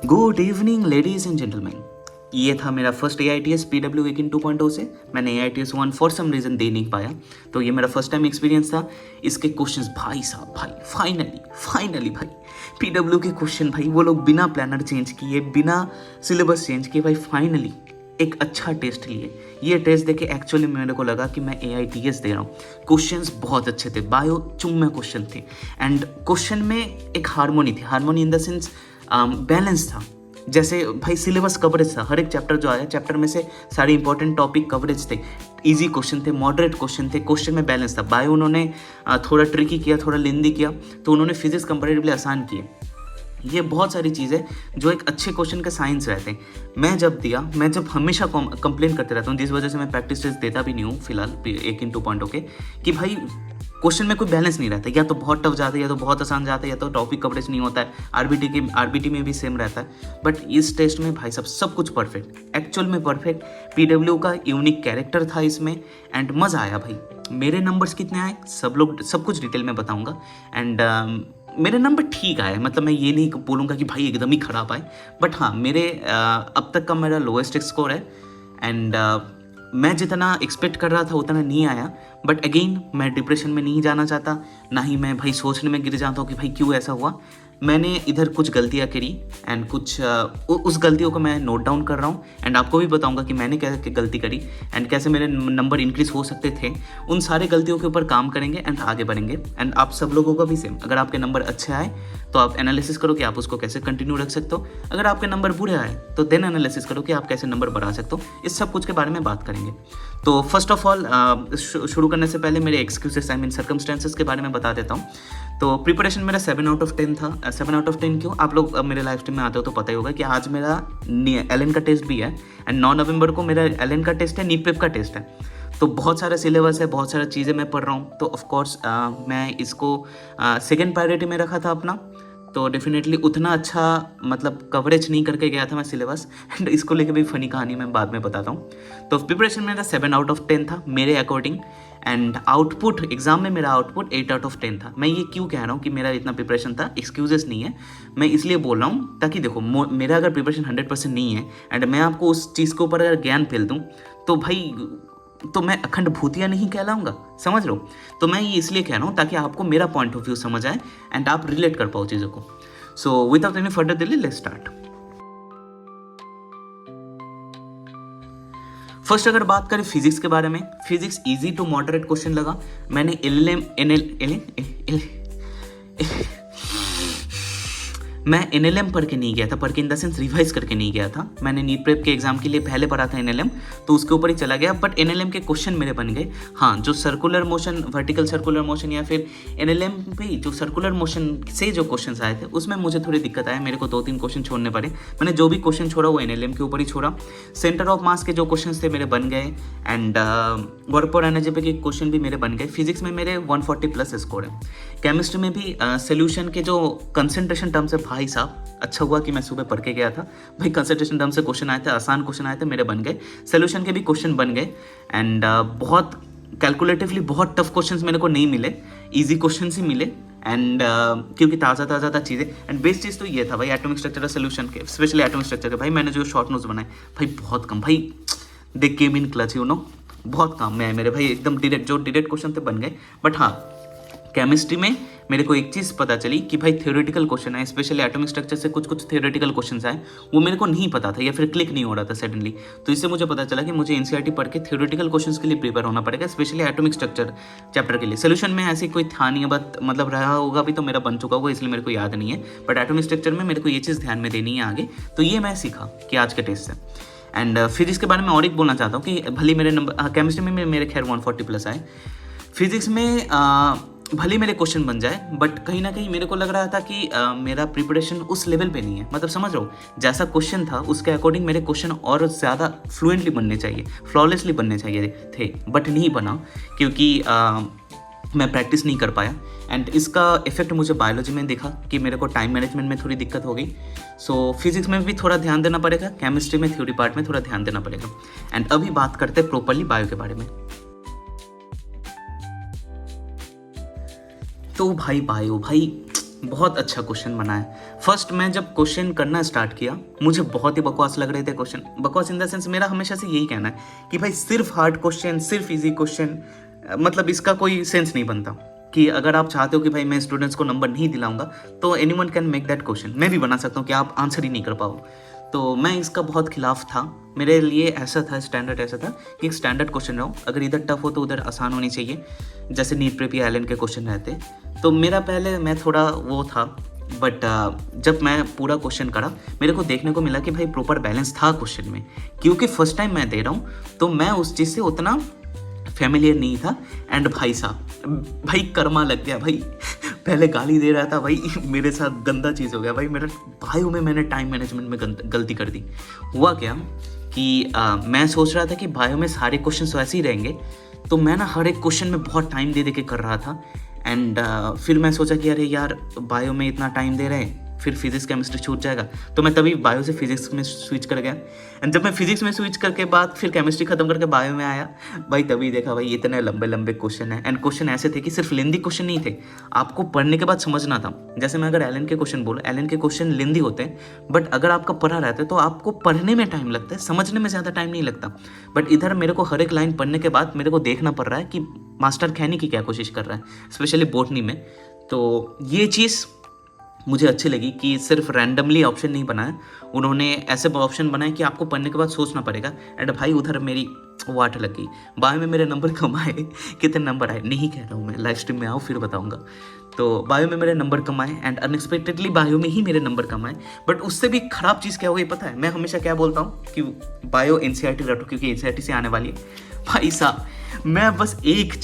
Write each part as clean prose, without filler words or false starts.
Good evening ladies and gentleman. ये था मेरा फर्स्ट AITS PW Akin 2.0 से। मैंने AITS 1 फॉर सम रीज़न दे नहीं पाया, तो ये मेरा फर्स्ट टाइम एक्सपीरियंस था। इसके क्वेश्चंस भाई साहब, भाई फाइनली भाई PW के क्वेश्चन, भाई वो लोग बिना प्लानर चेंज किए, बिना सिलेबस चेंज किए, भाई फाइनली एक अच्छा टेस्ट लिए। ये टेस्ट देके एक्चुअली मेरे को लगा कि मैं AITS दे रहा हूँ। क्वेश्चंस बहुत अच्छे थे, बायो चुम्मे क्वेश्चन थे, एंड क्वेश्चन में एक हार्मोनी थी। Harmony in the sense balance था। जैसे भाई सिलेबस कवरेज था, हर एक चैप्टर जो आया, चैप्टर में से सारे इंपॉर्टेंट टॉपिक कवरेज थे। इजी क्वेश्चन थे, मॉडरेट क्वेश्चन थे, क्वेश्चन में बैलेंस था। बायो उन्होंने थोड़ा ट्रिकी किया, थोड़ा लेंदी किया, तो उन्होंने फिजिक्स कंपैरेटिवली आसान किए। ये बहुत सारी चीज़ें जो एक अच्छे क्वेश्चन के साइंस रहते हैं। मैं जब हमेशा कंप्लेन करते रहता हूँ, जिस वजह से मैं प्रैक्टिस टेस्ट देता भी नहीं हूँ फिलहाल Akin 2.0 के, कि भाई क्वेश्चन में कोई बैलेंस नहीं रहता, या तो बहुत टफ जाता है, या तो बहुत आसान जाता है, या तो टॉपिक कवरेज नहीं होता है। आरबीटी में भी सेम रहता है, बट इस टेस्ट में भाई सब कुछ परफेक्ट, एक्चुअल में परफेक्ट। PW का यूनिक कैरेक्टर था इसमें, एंड मज़ा आया भाई। मेरे नंबर्स कितने आए सब कुछ डिटेल में बताऊंगा। एंड मेरे नंबर ठीक आए, मतलब मैं ये नहीं बोलूँगा कि भाई एकदम ही खराब आए, बट हाँ मेरे अब तक का मेरा लोएस्ट स्कोर है। एंड मैं जितना एक्सपेक्ट कर रहा था उतना नहीं आया, बट अगेन मैं डिप्रेशन में नहीं जाना चाहता, ना ही मैं भाई सोचने में गिर जाता हूँ कि भाई क्यों ऐसा हुआ। मैंने इधर कुछ गलतियाँ करी, एंड कुछ उस गलतियों को मैं नोट डाउन कर रहा हूँ, एंड आपको भी बताऊंगा कि मैंने कैसे गलती करी एंड कैसे मेरे नंबर इंक्रीज हो सकते थे। उन सारे गलतियों के ऊपर काम करेंगे एंड आगे बढ़ेंगे। एंड आप सब लोगों का भी सेम, अगर आपके नंबर अच्छे आए तो आप एनालिसिस करो कि आप उसको कैसे कंटिन्यू रख सकते हो। अगर आपके नंबर बुरे आए तो देन एनालिसिस करो कि आप कैसे नंबर बढ़ा सकते हो। इस सब कुछ के बारे में बात करेंगे। तो फर्स्ट ऑफ ऑल शुरू करने से पहले मेरे एक्सक्यूजेस, आई मीन सर्कमस्टेंसेस के बारे में बता देता हूँ। तो प्रिपरेशन मेरा 7 आउट ऑफ 10 था। 7 आउट ऑफ 10 क्यों? आप लोग मेरे लाइव स्ट्रीम में आते हो तो पता ही होगा कि आज मेरा एलन का टेस्ट भी है, एंड 9 नवंबर को मेरा एलन का टेस्ट है, नीट का टेस्ट है। तो बहुत सारा सिलेबस है, बहुत सारा चीज़ें मैं पढ़ रहा हूँ, तो ऑफकोर्स मैं इसको सेकेंड प्रायोरिटी में रखा था अपना। तो डेफिनेटली उतना अच्छा मतलब कवरेज नहीं करके गया था मैं सिलेबस, एंड इसको लेके भी फनी कहानी मैं बाद में बताता हूँ। तो प्रिपरेशन मेरा 7 आउट ऑफ 10 था मेरे अकॉर्डिंग, एंड आउटपुट एग्जाम में मेरा आउटपुट 8 आउट ऑफ 10 था। मैं ये क्यों कह रहा हूँ कि मेरा इतना प्रिपरेशन था, एक्सक्यूजेस नहीं है, मैं इसलिए बोल रहा हूँ ताकि देखो मेरा अगर प्रिपरेशन 100% नहीं है एंड मैं आपको उस चीज़ के ऊपर अगर ज्ञान फैल दूँ तो भाई तो मैं अखंड भूतिया नहीं कहलाऊंगा, समझ लो। तो मैं ये इसलिए कह रहा हूँ ताकि आपको मेरा पॉइंट ऑफ व्यू समझ आए एंड आप रिलेट कर पाओ चीज़ों को। So without any further delay let's start. First अगर बात करें फिजिक्स के बारे में, physics easy to moderate question लगा। मैंने मैं NLM पढ़ के नहीं गया था, पढ़ के इन द सेंस रिवाइज करके नहीं गया था। मैंने नीट प्रेप के एग्जाम के लिए पहले पढ़ा था NLM, तो उसके ऊपर ही चला गया, बट NLM के क्वेश्चन मेरे बन गए। हाँ, जो circular motion, vertical circular motion, या फिर NLM पे जो सर्कुलर मोशन से जो क्वेश्चन आए थे उसमें मुझे थोड़ी दिक्कत आया, मेरे को 2-3 क्वेश्चन छोड़ने पड़े। मैंने जो भी क्वेश्चन छोड़ा वो NLM के ऊपर ही छोड़ा। सेंटर ऑफ मास के जो क्वेश्चन थे मेरे बन गए, एंड वर्क और एनर्जी पे के क्वेश्चन भी मेरे बन गए। फिजिक्स में मेरे 140 प्लस स्कोर है। केमिस्ट्री में भी सोल्यूशन के जो कंसंट्रेशन टर्म्स है, भाई साहब अच्छा हुआ कि मैं सुबह पढ़ के गया था। भाई कंसंट्रेशन टर्म से क्वेश्चन आए थे, आसान क्वेश्चन आए थे, मेरे बन गए। सोल्यूशन के भी क्वेश्चन बन गए, एंड बहुत कैलकुलेटिवली बहुत टफ क्वेश्चंस मेरे को नहीं मिले, इजी क्वेश्चंस ही मिले। एंड क्योंकि ताज़ा चीज़ें, एंड बेस्ट चीज़ तो ये था भाई एटॉमिक स्ट्रक्चर सोल्यूशन के, स्पेशली एटॉमिक स्ट्रक्चर के। भाई मैंने जो शॉर्ट नोट्स बनाए भाई बहुत कम, भाई दे केम इन क्लच, यू नो, बहुत काम में आए मेरे भाई, एकदम डायरेक्ट क्वेश्चन थे बन गए। बट हाँ, केमिस्ट्री में मेरे को एक चीज़ पता चली कि भाई थ्योरेटिकल क्वेश्चन है, स्पेशली एटॉमिक स्ट्रक्चर से कुछ थ्योरेटिकल क्वेश्चंस आए, वो मेरे को नहीं पता था या फिर क्लिक नहीं हो रहा था सडनली। तो इससे मुझे पता चला कि मुझे NCERT पढ़ के थ्योरेटिकल क्वेश्चंस के लिए प्रिपेयर होना पड़ेगा, स्पेशली एटॉमिक स्ट्रक्चर चैप्टर के लिए। सोल्यूशन में ऐसी कोई था नहीं, बट मतलब रहा होगा भी तो मेरा बन चुका होगा, इसलिए मेरे को याद नहीं है। बट एटॉमिक स्ट्रक्चर में मेरे को ये चीज़ ध्यान में देनी है आगे, तो ये मैं सीखा कि आज के टेस्ट से। एंड फिजिक्स के बारे में और एक बोलना चाहता हूँ कि भले मेरे नंबर, केमिस्ट्री में मेरे खैर 140 प्लस आए। फिजिक्स में भले मेरे क्वेश्चन बन जाए, बट कहीं ना कहीं मेरे को लग रहा था कि मेरा प्रिपरेशन उस लेवल पे नहीं है। मतलब समझ रहा हूँ, जैसा क्वेश्चन था उसके अकॉर्डिंग मेरे क्वेश्चन और ज़्यादा फ्लुएंटली बनने चाहिए, फ्लॉलेसली बनने चाहिए थे, बट नहीं बना क्योंकि मैं प्रैक्टिस नहीं कर पाया। एंड इसका इफेक्ट मुझे बायोलॉजी में दिखा कि मेरे को टाइम मैनेजमेंट में थोड़ी दिक्कत हो गई। सो फिजिक्स में भी थोड़ा ध्यान देना पड़ेगा, केमिस्ट्री में थ्योरी पार्ट में थोड़ा ध्यान देना पड़ेगा। एंड अभी बात करते हैं प्रॉपरली बायो के बारे में। तो भाई बायो, भाई बहुत अच्छा क्वेश्चन बना है। फर्स्ट मैं जब क्वेश्चन करना स्टार्ट किया मुझे बहुत ही बकवास लग रहे थे क्वेश्चन। बकवास इन द सेंस मेरा हमेशा से यही कहना है कि भाई सिर्फ हार्ड क्वेश्चन, सिर्फ इजी क्वेश्चन, मतलब इसका कोई सेंस नहीं बनता। कि अगर आप चाहते हो कि भाई मैं स्टूडेंट्स को नंबर नहीं दिलाऊंगा तो anyone can make that question, मैं भी बना सकता हूँ कि आप आंसर ही नहीं कर पाओ। तो मैं इसका बहुत खिलाफ था। मेरे लिए ऐसा था, स्टैंडर्ड ऐसा था कि एक स्टैंडर्ड क्वेश्चन रहो, अगर इधर टफ हो तो उधर आसान होनी चाहिए, जैसे नीट प्रेप या एलन के क्वेश्चन रहते। तो मेरा पहले मैं थोड़ा वो था, बट जब मैं पूरा क्वेश्चन करा मेरे को देखने को मिला कि भाई प्रॉपर बैलेंस था क्वेश्चन में, क्योंकि फर्स्ट टाइम मैं दे रहा हूँ तो मैं उस चीज़ से उतना फेमिलियर नहीं था। एंड भाई साहब, भाई कर्मा लग गया भाई। पहले गाली दे रहा था भाई, मेरे साथ गंदा चीज़ हो गया भाई। मेरा बायो में मैंने टाइम मैनेजमेंट में गलती कर दी। हुआ क्या कि मैं सोच रहा था कि बायो में सारे क्वेश्चन वैसे ही रहेंगे, तो मैं ना हर एक क्वेश्चन में बहुत टाइम दे के कर रहा था। एंड फिर मैं सोचा कि अरे यार बायो में इतना टाइम दे रहे हैं, फिर फिजिक्स केमिस्ट्री छूट जाएगा, तो मैं तभी बायो से फिजिक्स में स्विच कर गया। एंड जब मैं फिजिक्स में स्विच करके बाद फिर केमिस्ट्री खत्म करके बायो में आया भाई, तभी देखा भाई इतने लंबे लंबे क्वेश्चन हैं। एंड क्वेश्चन ऐसे थे कि सिर्फ लेंदी क्वेश्चन नहीं थे, आपको पढ़ने के बाद समझना था। जैसे मैं अगर एलन के क्वेश्चन बोलूँ, एलन के क्वेश्चन लेंदी होते हैं, बट अगर आपका पढ़ा रहता है तो आपको पढ़ने में टाइम लगता है, समझने में ज़्यादा टाइम नहीं लगता। बट इधर मेरे को हर एक लाइन पढ़ने के बाद मेरे को देखना पड़ रहा है कि मास्टर कहने की क्या कोशिश कर रहा है, स्पेशली बॉटनी में। तो ये चीज़ मुझे अच्छी लगी कि सिर्फ रैंडमली ऑप्शन नहीं बनाया, उन्होंने ऐसे ऑप्शन बनाए कि आपको पढ़ने के बाद सोचना पड़ेगा। एंड भाई उधर मेरी वाट लग गई। बायो में मेरे नंबर कम आए, कितने नंबर आए नहीं कह रहा हूँ मैं, लाइव स्ट्रीम में आओ फिर बताऊँगा। तो बायो में मेरे नंबर कम आए, एंड अनएक्सपेक्टेडली बायो में ही मेरे नंबर कम आए। बट उससे भी ख़राब चीज़ क्या हो गई पता है, मैं हमेशा क्या बोलता हूँ कि बायो एनसीईआरटी रटो क्योंकि एनसीईआरटी से आने वाली है। भाई साहब मैं बस एक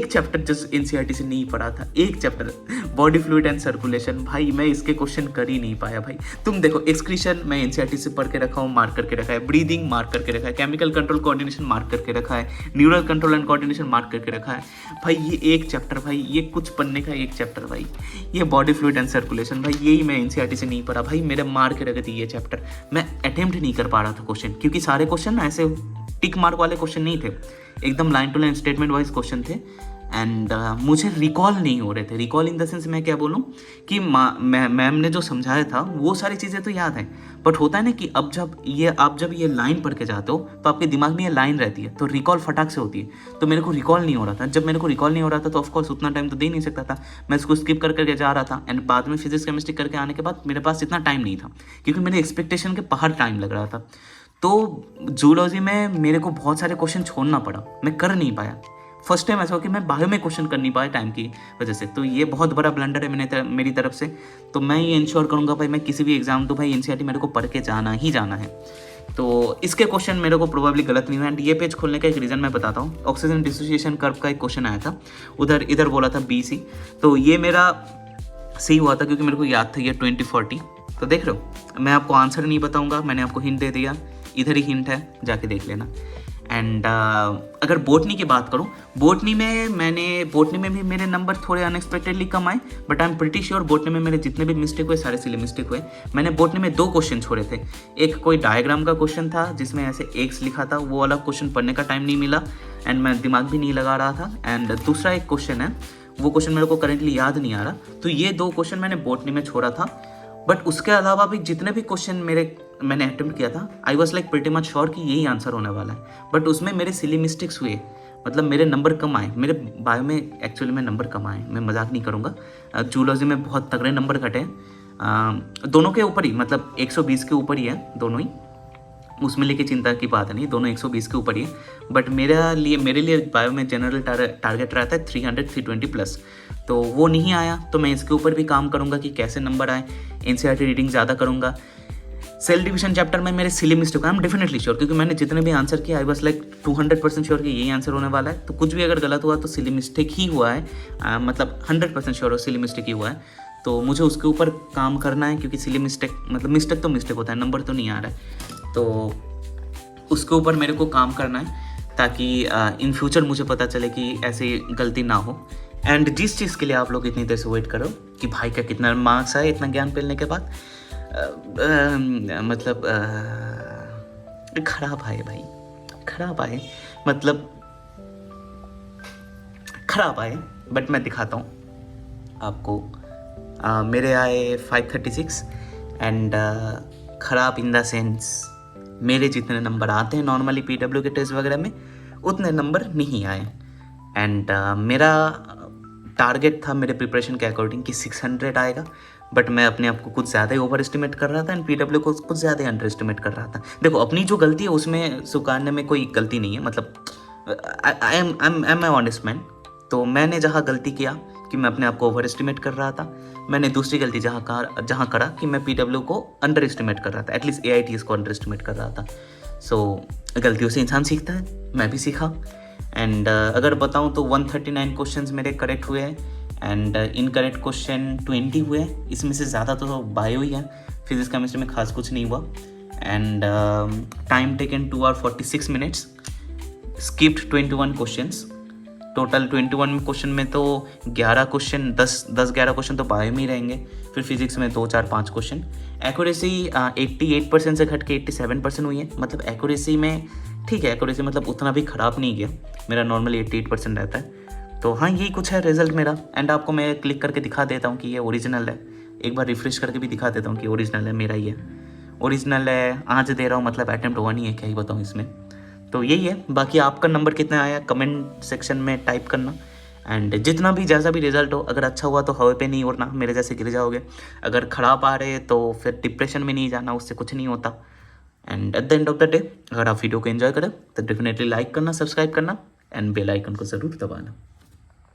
चैप्टर जस्ट एनसीईआरटी से नहीं पढ़ा था, एक chapter body fluid and circulation. भाई मैं इसके क्वेश्चन कर ही नहीं पाया भाई। तुम देखो एक्सक्रीशन मैं एनसीईआरटी से पढ़ के रखा हूँ, मार्क करके रखा है, ब्रीदिंग मार्क करके रखा है, केमिकल कंट्रोल कोऑर्डिनेशन मार्क करके रखा है, neural control and coordination mark करके रखा है। भाई ये एक चैप्टर, भाई ये कुछ पढ़ने का एक चैप्टर, भाई ये बॉडी फ्लूइड एंड सर्कुलेशन, भाई यही मैं एनसीईआरटी से नहीं पढ़ा। भाई मेरे मार के रख दी ये चैप्टर, मैं अटेम्प्ट नहीं कर पा रहा था क्वेश्चन, क्योंकि सारे क्वेश्चन ना ऐसे टिक मार्क वाले क्वेश्चन नहीं थे, एकदम line to line statement wise question थे। एंड मुझे रिकॉल नहीं हो रहे थे। रिकॉल इन द सेंस मैं क्या बोलूँ कि मैम ने जो समझाया था वो सारी चीज़ें तो याद हैं, बट होता है ना कि अब जब ये लाइन पढ़ के जाते हो तो आपके दिमाग में ये लाइन रहती है, तो रिकॉल फटाक से होती है। तो मेरे को रिकॉल नहीं हो रहा था। जब मेरे को रिकॉल नहीं हो रहा था तो ऑफकोर्स उतना टाइम तो दे नहीं सकता था, मैं इसको स्किप करके जा रहा था। एंड बाद में फिजिक्स केमिस्ट्री करके आने के बाद मेरे पास इतना टाइम नहीं था, क्योंकि मेरे एक्सपेक्टेशन के बाहर टाइम लग रहा था। तो जूलॉजी में मेरे को बहुत सारे क्वेश्चन छोड़ना पड़ा, मैं कर नहीं पाया। फर्स्ट टाइम ऐसा हो कि मैं बायो में क्वेश्चन कर नहीं पाया टाइम की वजह से। तो ये बहुत बड़ा ब्लंडर है मेरी तरफ से। तो मैं ये इंश्योर करूँगा भाई मैं किसी भी एग्जाम तो भाई एनसीईआरटी मेरे को पढ़ के जाना ही जाना है। तो इसके क्वेश्चन मेरे को प्रोबेबली गलत नहीं हुआ। एंड ये पेज खोलने का एक रीज़न मैं बताता हूँ। ऑक्सीजन डिसोसिएशन कर्व का एक क्वेश्चन आया था, इधर बोला था BC, तो ये मेरा सही हुआ था क्योंकि मेरे को याद था ये 2040। तो देख रहे हो, मैं आपको आंसर नहीं बताऊंगा, मैंने आपको हिंट दे दिया, इधर ही हिंट है, जाके देख लेना। एंड अगर बोटनी की बात करूं, बोटनी में भी मेरे नंबर थोड़े अनएक्सपेक्टेडली कम आए, but I am pretty sure botany में मेरे जितने भी मिस्टेक हुए सारे सिली मिस्टेक हुए। मैंने बोटनी में 2 क्वेश्चन छोड़े थे। एक कोई डायग्राम का क्वेश्चन था जिसमें ऐसे एक्स लिखा था, वो वाला क्वेश्चन पढ़ने का टाइम नहीं मिला एंड मैं दिमाग भी नहीं लगा रहा था। एंड दूसरा एक क्वेश्चन है, वो क्वेश्चन मेरे को करेंटली याद नहीं आ रहा। तो ये 2 क्वेश्चन मैंने बोटनी में छोड़ा था। बट उसके अलावा भी जितने भी क्वेश्चन मैंने अटेम्प्ट किया था, I was like pretty much sure कि यही आंसर होने वाला है। बट उसमें मेरे सिली मिस्टेक्स हुए, मतलब मेरे नंबर कम आए। मेरे बायो में एक्चुअली में नंबर कम आए, मैं मजाक नहीं करूँगा। जूलॉजी में बहुत तगड़े नंबर घटे, दोनों के ऊपर ही, मतलब 120 के ऊपर ही है दोनों ही, उसमें लेके चिंता की बात नहीं, दोनों 120 के ऊपर ही है। बट मेरे लिए बायो में जनरल टारगेट रहता है 300-320 प्लस, तो वो नहीं आया। तो मैं इसके ऊपर भी काम करूँगा कि कैसे नंबर आए। एनसीईआरटी रीडिंग ज़्यादा करूँगा। सेल डिवीजन चैप्टर में मेरे silly mistake, I am definitely sure, क्योंकि मैंने जितने भी आंसर किया आई वाज लाइक 200% श्योर कि यही आंसर होने वाला है। तो कुछ भी अगर गलत हुआ तो सिली मिस्टेक ही हुआ है, मतलब 100% श्योर हो सिली मिस्टेक ही हुआ है। तो मुझे उसके ऊपर काम करना है, क्योंकि सिली मिस्टेक मतलब मिस्टेक तो मिस्टेक होता है, नंबर तो नहीं आ रहा है। तो उसके ऊपर मेरे को काम करना है ताकि इन फ्यूचर मुझे पता चले कि ऐसी गलती ना हो। एंड जिस चीज़ के लिए आप लोग इतनी देर से वेट करो कि भाई का कितना मार्क्स आए इतना ज्ञान मिलने के बाद, मतलब खराब आए भाई, खराब आए, मतलब खराब आए। बट मैं दिखाता हूँ आपको। मेरे आए 536 एंड ख़राब इन द सेंस मेरे जितने नंबर आते हैं नॉर्मली पीडब्ल्यू के टेस्ट वगैरह में उतने नंबर नहीं आए। एंड मेरा टारगेट था मेरे प्रिपरेशन के अकॉर्डिंग कि 600 आएगा, बट मैं अपने आप को कुछ ज़्यादा ही ओवर एस्टिमेट कर रहा था एंड पीडब्ल्यू को कुछ ज़्यादा ही अंडर एस्टिमेट कर रहा था। देखो अपनी जो गलती है उसमें स्वीकारने में कोई गलती नहीं है, मतलब I am a honest man. तो मैंने जहाँ गलती किया कि मैं अपने आप को ओवर एस्टिमेट कर रहा था, मैंने दूसरी गलती जहाँ करा कि मैं पीडब्ल्यू को अंडर एस्टिमेट कर रहा था, एटलीस्ट AITS को अंडर एस्टिमेट कर रहा था। सो गलतियों से इंसान सीखता है, मैं भी सीखा। एंड अगर बताऊँ तो 139 क्वेश्चन मेरे करेक्ट हुए हैं एंड इनकरेक्ट क्वेश्चन 20 हुए हैं। इसमें से ज़्यादा तो बायो ही है, फिजिक्स केमिस्ट्री में खास कुछ नहीं हुआ। And time taken 2 hours 46 minutes, skipped 21 questions. Total 21 question में तो 11 क्वेश्चन 10-11 क्वेश्चन तो बायो में ही रहेंगे, फिर फिजिक्स में 2-4-5 क्वेश्चन। एक्यूरेसी 88% से घट के 87% हुई है, मतलब एक्यूरेसी में ठीक है, एक्यूरेसी मतलब उतना भी ख़राब नहीं गया, मेरा नॉर्मली 88% रहता है। तो हाँ यही कुछ है रिजल्ट मेरा। एंड आपको मैं क्लिक करके दिखा देता हूँ कि ये ओरिजिनल है, एक बार रिफ्रेश करके भी दिखा देता हूँ कि ओरिजिनल है, मेरा ही है, ओरिजिनल है। आज दे रहा हूँ मतलब अटेम्प्ट 1 ही है, क्या ही बताऊँ इसमें। तो यही है, बाकी आपका नंबर कितना आया कमेंट सेक्शन में टाइप करना। एंड जितना भी जैसा भी रिजल्ट हो, अगर अच्छा हुआ तो हवा पे नहीं उड़ना, मेरे जैसे गिर जाओगे। अगर ख़राब आ रहे तो फिर डिप्रेशन में नहीं जाना, उससे कुछ नहीं होता। And at the end of the day अगर आप वीडियो को एंजॉय करें तो डेफिनेटली लाइक करना, सब्सक्राइब करना एंड बेल आइकन को ज़रूर दबाना।